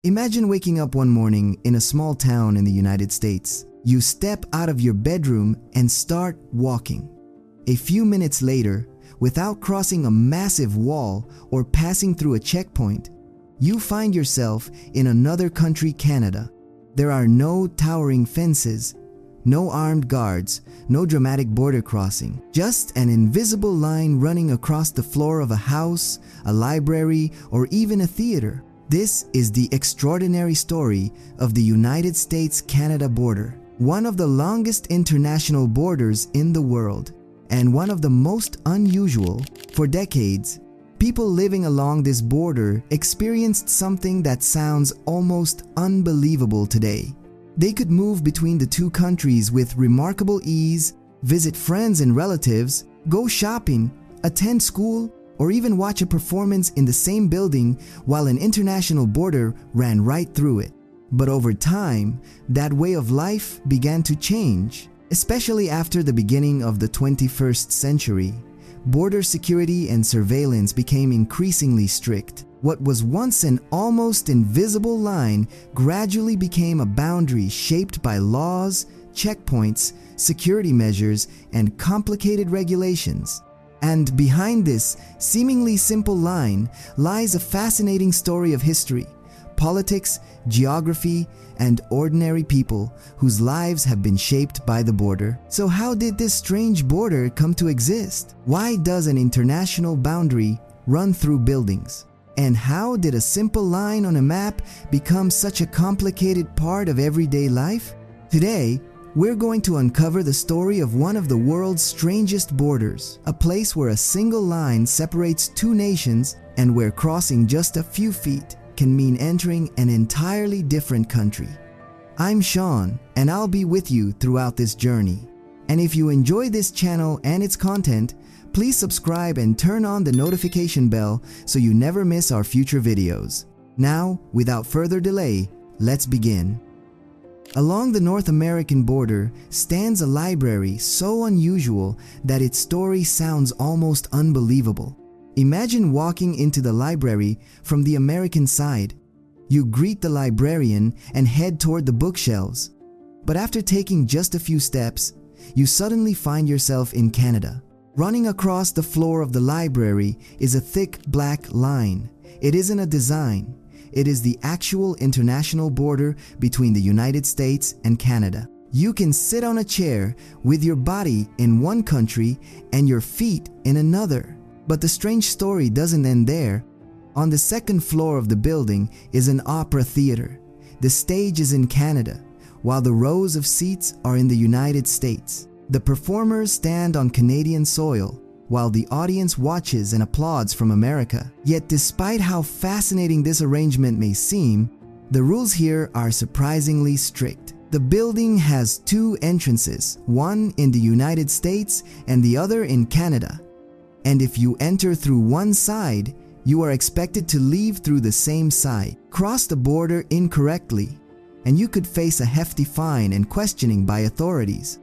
Imagine waking up one morning in a small town in the United States. You step out of your bedroom and start walking. A few minutes later, without crossing a massive wall or passing through a checkpoint, you find yourself in another country, Canada. There are no towering fences, no armed guards, no dramatic border crossing, just an invisible line running across the floor of a house, a library, or even a theater. This is the extraordinary story of the United States-Canada border, one of the longest international borders in the world, and one of the most unusual. For decades, people living along this border experienced something that sounds almost unbelievable today. They could move between the two countries with remarkable ease, visit friends and relatives, go shopping, attend school, or even watch a performance in the same building while an international border ran right through it. But over time, that way of life began to change, especially after the beginning of the 21st century. Border security and surveillance became increasingly strict. What was once an almost invisible line gradually became a boundary shaped by laws, checkpoints, security measures, and complicated regulations. And behind this seemingly simple line lies a fascinating story of history, politics, geography, and ordinary people whose lives have been shaped by the border. So how did this strange border come to exist? Why does an international boundary run through buildings? And how did a simple line on a map become such a complicated part of everyday life? Today, we're going to uncover the story of one of the world's strangest borders, a place where a single line separates two nations and where crossing just a few feet can mean entering an entirely different country. I'm Sean, and I'll be with you throughout this journey. And if you enjoy this channel and its content, please subscribe and turn on the notification bell so you never miss our future videos. Now, without further delay, let's begin. Along the North American border stands a library so unusual that its story sounds almost unbelievable. Imagine walking into the library from the American side. You greet the librarian and head toward the bookshelves. But after taking just a few steps, you suddenly find yourself in Canada. Running across the floor of the library is a thick black line. It isn't a design. It is the actual international border between the United States and Canada. You can sit on a chair with your body in one country and your feet in another. But the strange story doesn't end there. On the second floor of the building is an opera theater. The stage is in Canada, while the rows of seats are in the United States. The performers stand on Canadian soil, while the audience watches and applauds from America. Yet despite how fascinating this arrangement may seem, the rules here are surprisingly strict. The building has two entrances, one in the United States and the other in Canada. And if you enter through one side, you are expected to leave through the same side. Cross the border incorrectly, and you could face a hefty fine and questioning by authorities.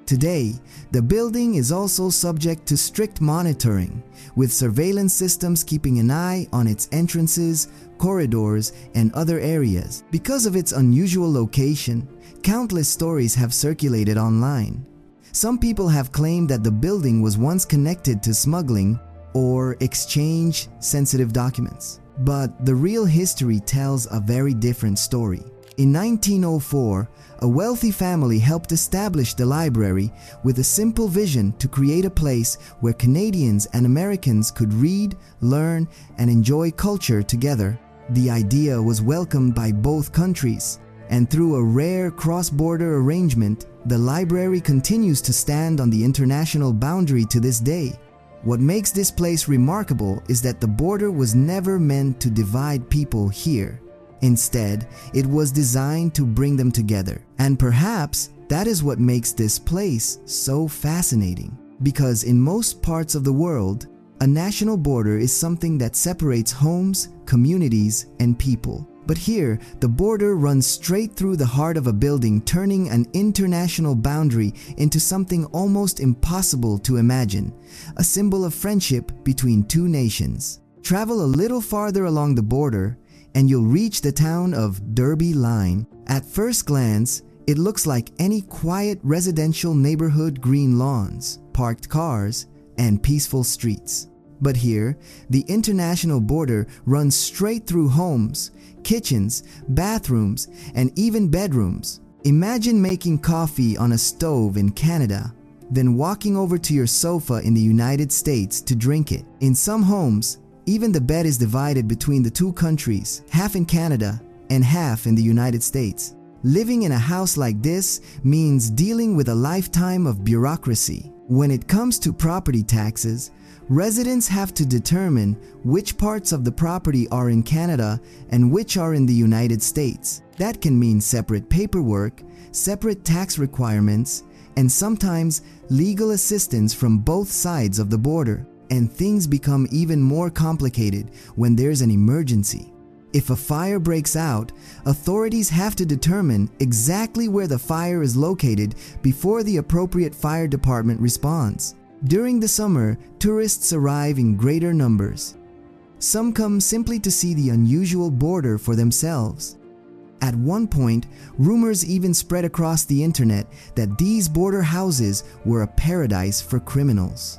Today, the building is also subject to strict monitoring, with surveillance systems keeping an eye on its entrances, corridors, and other areas. Because of its unusual location, countless stories have circulated online. Some people have claimed that the building was once connected to smuggling or exchange sensitive documents. But the real history tells a very different story. In 1904, a wealthy family helped establish the library with a simple vision to create a place where Canadians and Americans could read, learn, and enjoy culture together. The idea was welcomed by both countries, and through a rare cross-border arrangement, the library continues to stand on the international boundary to this day. What makes this place remarkable is that the border was never meant to divide people here. Instead, it was designed to bring them together. And perhaps that is what makes this place so fascinating. Because in most parts of the world, a national border is something that separates homes, communities, and people. But here, the border runs straight through the heart of a building, turning an international boundary into something almost impossible to imagine, a symbol of friendship between two nations. Travel a little farther along the border, and you'll reach the town of Derby Line. At first glance, it looks like any quiet residential neighborhood, green lawns, parked cars, and peaceful streets. But here, the international border runs straight through homes, kitchens, bathrooms, and even bedrooms. Imagine making coffee on a stove in Canada, then walking over to your sofa in the United States to drink it. In some homes, even the bed is divided between the two countries, half in Canada and half in the United States. Living in a house like this means dealing with a lifetime of bureaucracy. When it comes to property taxes, residents have to determine which parts of the property are in Canada and which are in the United States. That can mean separate paperwork, separate tax requirements, and sometimes legal assistance from both sides of the border. And things become even more complicated when there's an emergency. If a fire breaks out, authorities have to determine exactly where the fire is located before the appropriate fire department responds. During the summer, tourists arrive in greater numbers. Some come simply to see the unusual border for themselves. At one point, rumors even spread across the internet that these border houses were a paradise for criminals.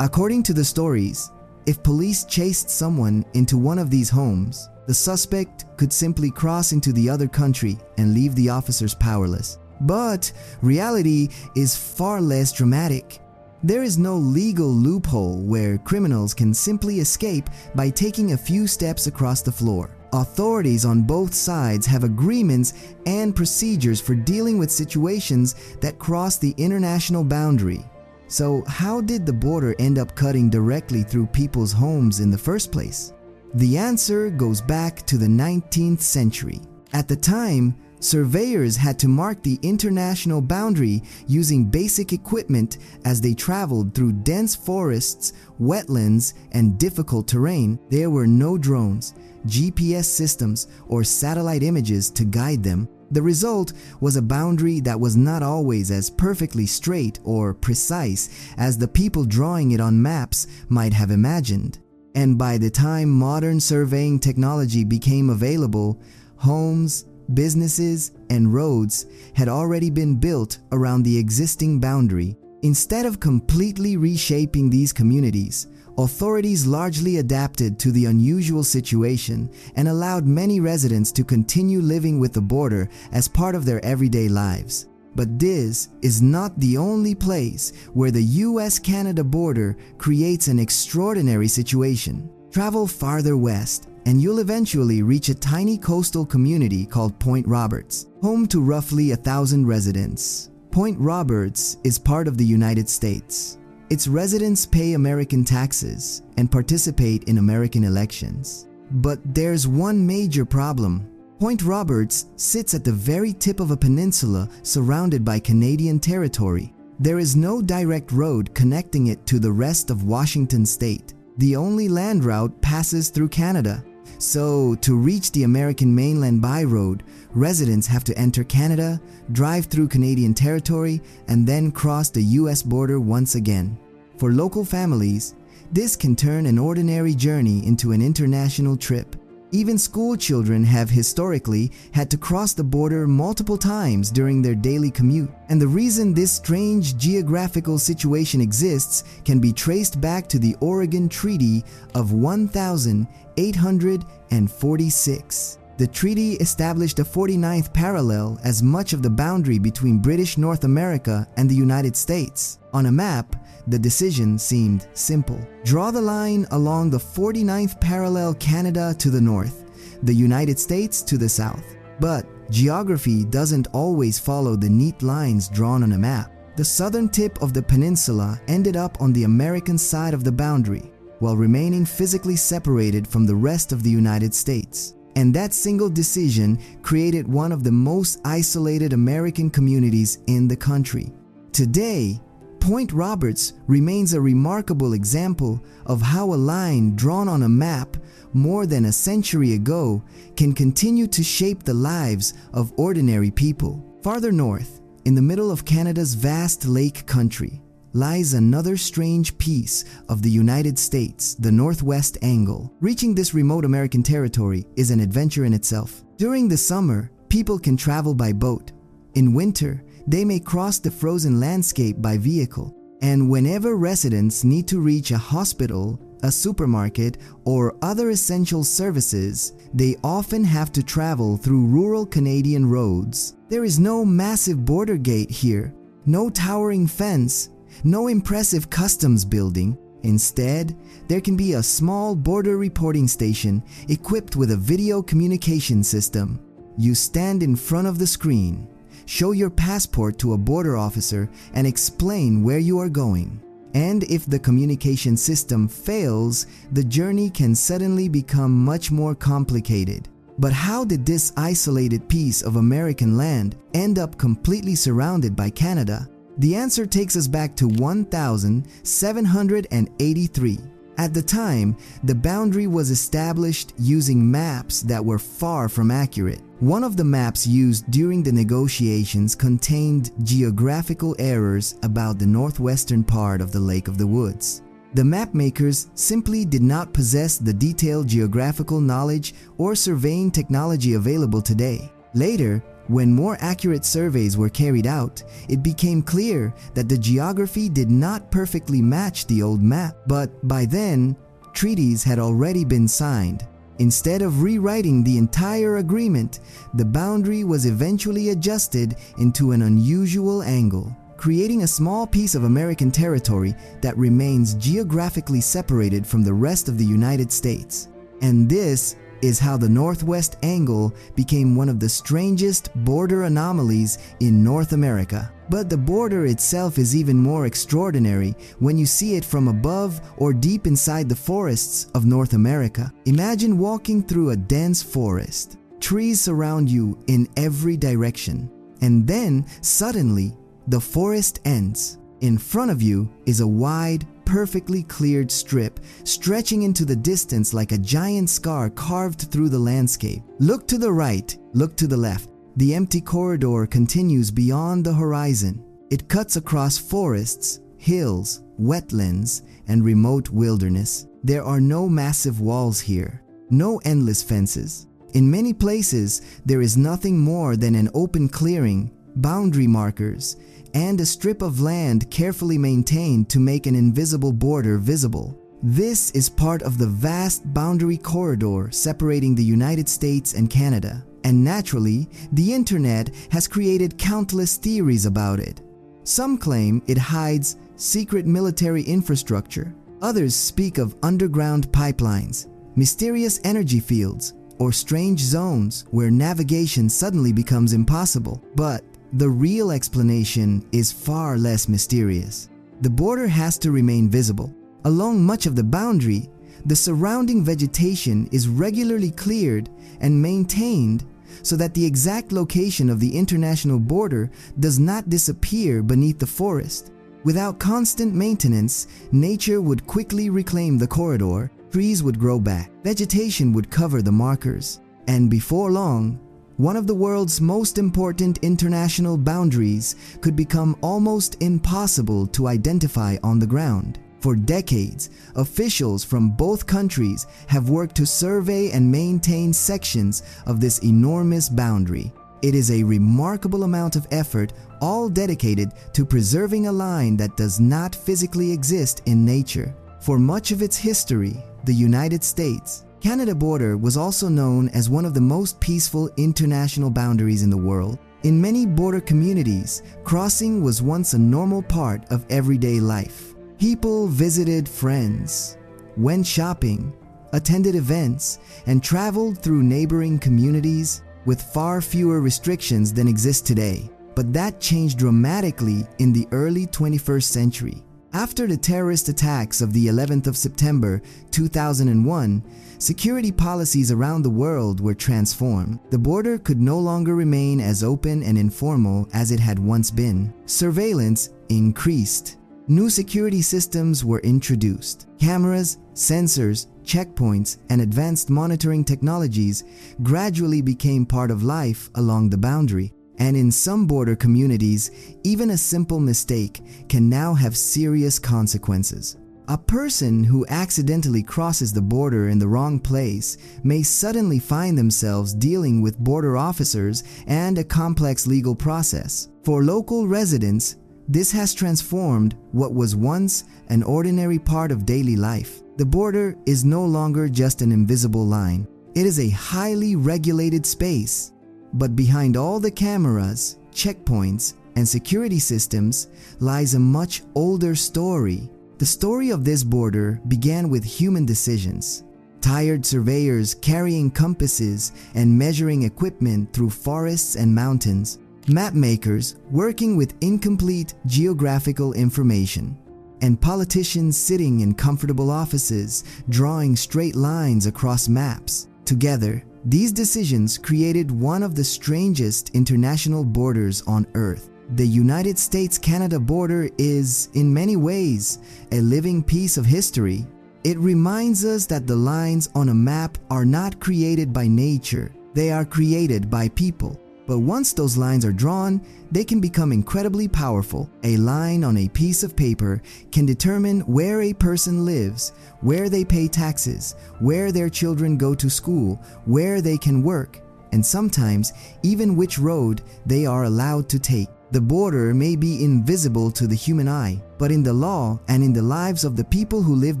According to the stories, if police chased someone into one of these homes, the suspect could simply cross into the other country and leave the officers powerless. But reality is far less dramatic. There is no legal loophole where criminals can simply escape by taking a few steps across the floor. Authorities on both sides have agreements and procedures for dealing with situations that cross the international boundary. So how did the border end up cutting directly through people's homes in the first place? The answer goes back to the 19th century. At the time, surveyors had to mark the international boundary using basic equipment as they traveled through dense forests, wetlands, and difficult terrain. There were no drones, GPS systems, or satellite images to guide them. The result was a boundary that was not always as perfectly straight or precise as the people drawing it on maps might have imagined. And by the time modern surveying technology became available, homes, businesses, and roads had already been built around the existing boundary. Instead of completely reshaping these communities, authorities largely adapted to the unusual situation and allowed many residents to continue living with the border as part of their everyday lives. But this is not the only place where the US-Canada border creates an extraordinary situation. Travel farther west, and you'll eventually reach a tiny coastal community called Point Roberts, home to roughly 1,000 residents. Point Roberts is part of the United States. Its residents pay American taxes and participate in American elections. But there's one major problem. Point Roberts sits at the very tip of a peninsula surrounded by Canadian territory. There is no direct road connecting it to the rest of Washington state. The only land route passes through Canada. So, to reach the American mainland by road, residents have to enter Canada, drive through Canadian territory, and then cross the US border once again. For local families, this can turn an ordinary journey into an international trip. Even school children have historically had to cross the border multiple times during their daily commute. And the reason this strange geographical situation exists can be traced back to the Oregon Treaty of 1846. The treaty established a 49th parallel as much of the boundary between British North America and the United States. On a map, the decision seemed simple. Draw the line along the 49th parallel, Canada to the north, the United States to the south. But geography doesn't always follow the neat lines drawn on a map. The southern tip of the peninsula ended up on the American side of the boundary, while remaining physically separated from the rest of the United States. And that single decision created one of the most isolated American communities in the country. Today, Point Roberts remains a remarkable example of how a line drawn on a map more than a century ago can continue to shape the lives of ordinary people. Farther north, in the middle of Canada's vast lake country, lies another strange piece of the United States, the Northwest Angle. Reaching this remote American territory is an adventure in itself. During the summer, people can travel by boat. In winter, they may cross the frozen landscape by vehicle. And whenever residents need to reach a hospital, a supermarket, or other essential services, they often have to travel through rural Canadian roads. There is no massive border gate here, no towering fence, no impressive customs building. Instead, there can be a small border reporting station equipped with a video communication system. You stand in front of the screen, show your passport to a border officer, and explain where you are going. And if the communication system fails, the journey can suddenly become much more complicated. But how did this isolated piece of American land end up completely surrounded by Canada? The answer takes us back to 1783. At the time, the boundary was established using maps that were far from accurate. One of the maps used during the negotiations contained geographical errors about the northwestern part of the Lake of the Woods. The map makers simply did not possess the detailed geographical knowledge or surveying technology available today. Later, when more accurate surveys were carried out, it became clear that the geography did not perfectly match the old map. But by then, treaties had already been signed. Instead of rewriting the entire agreement, the boundary was eventually adjusted into an unusual angle, creating a small piece of American territory that remains geographically separated from the rest of the United States. And this is how the Northwest Angle became one of the strangest border anomalies in North America. But the border itself is even more extraordinary when you see it from above or deep inside the forests of North America. Imagine walking through a dense forest. Trees surround you in every direction. And then, suddenly, the forest ends. In front of you is a wide, perfectly cleared strip stretching into the distance like a giant scar carved through the landscape. Look to the right, look to the left. The empty corridor continues beyond the horizon. It cuts across forests, hills, wetlands, and remote wilderness. There are no massive walls here, no endless fences. In many places, there is nothing more than an open clearing, boundary markers, and a strip of land carefully maintained to make an invisible border visible. This is part of the vast boundary corridor separating the United States and Canada. And naturally, the internet has created countless theories about it. Some claim it hides secret military infrastructure. Others speak of underground pipelines, mysterious energy fields, or strange zones where navigation suddenly becomes impossible. But the real explanation is far less mysterious. The border has to remain visible. Along much of the boundary, the surrounding vegetation is regularly cleared and maintained so that the exact location of the international border does not disappear beneath the forest. Without constant maintenance, nature would quickly reclaim the corridor, trees would grow back, vegetation would cover the markers, and before long, one of the world's most important international boundaries could become almost impossible to identify on the ground. For decades, officials from both countries have worked to survey and maintain sections of this enormous boundary. It is a remarkable amount of effort, all dedicated to preserving a line that does not physically exist in nature. For much of its history, the United States-Canada border was also known as one of the most peaceful international boundaries in the world. In many border communities, crossing was once a normal part of everyday life. People visited friends, went shopping, attended events, and traveled through neighboring communities with far fewer restrictions than exist today. But that changed dramatically in the early 21st century. After the terrorist attacks of the 11th of September 2001, security policies around the world were transformed. The border could no longer remain as open and informal as it had once been. Surveillance increased. New security systems were introduced. Cameras, sensors, checkpoints, and advanced monitoring technologies gradually became part of life along the boundary. And in some border communities, even a simple mistake can now have serious consequences. A person who accidentally crosses the border in the wrong place may suddenly find themselves dealing with border officers and a complex legal process. For local residents, this has transformed what was once an ordinary part of daily life. The border is no longer just an invisible line. It is a highly regulated space. But behind all the cameras, checkpoints, and security systems lies a much older story. The story of this border began with human decisions. Tired surveyors carrying compasses and measuring equipment through forests and mountains. Mapmakers working with incomplete geographical information. And politicians sitting in comfortable offices, drawing straight lines across maps. Together, these decisions created one of the strangest international borders on Earth. The United States-Canada border is, in many ways, a living piece of history. It reminds us that the lines on a map are not created by nature, they are created by people. But once those lines are drawn, they can become incredibly powerful. A line on a piece of paper can determine where a person lives, where they pay taxes, where their children go to school, where they can work, and sometimes even which road they are allowed to take. The border may be invisible to the human eye, but in the law and in the lives of the people who live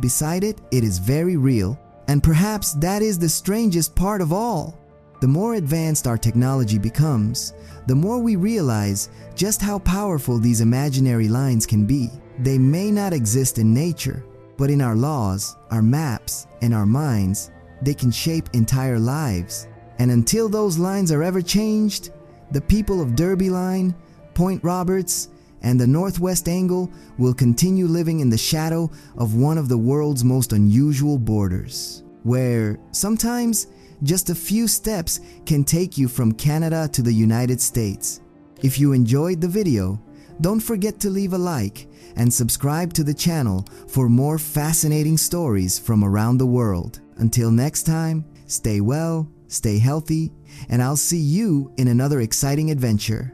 beside it, it is very real. And perhaps that is the strangest part of all. The more advanced our technology becomes, the more we realize just how powerful these imaginary lines can be. They may not exist in nature, but in our laws, our maps, and our minds, they can shape entire lives. And until those lines are ever changed, the people of Derby Line, Point Roberts, and the Northwest Angle will continue living in the shadow of one of the world's most unusual borders, where sometimes just a few steps can take you from Canada to the United States. If you enjoyed the video, don't forget to leave a like and subscribe to the channel for more fascinating stories from around the world. Until next time, stay well, stay healthy, and I'll see you in another exciting adventure.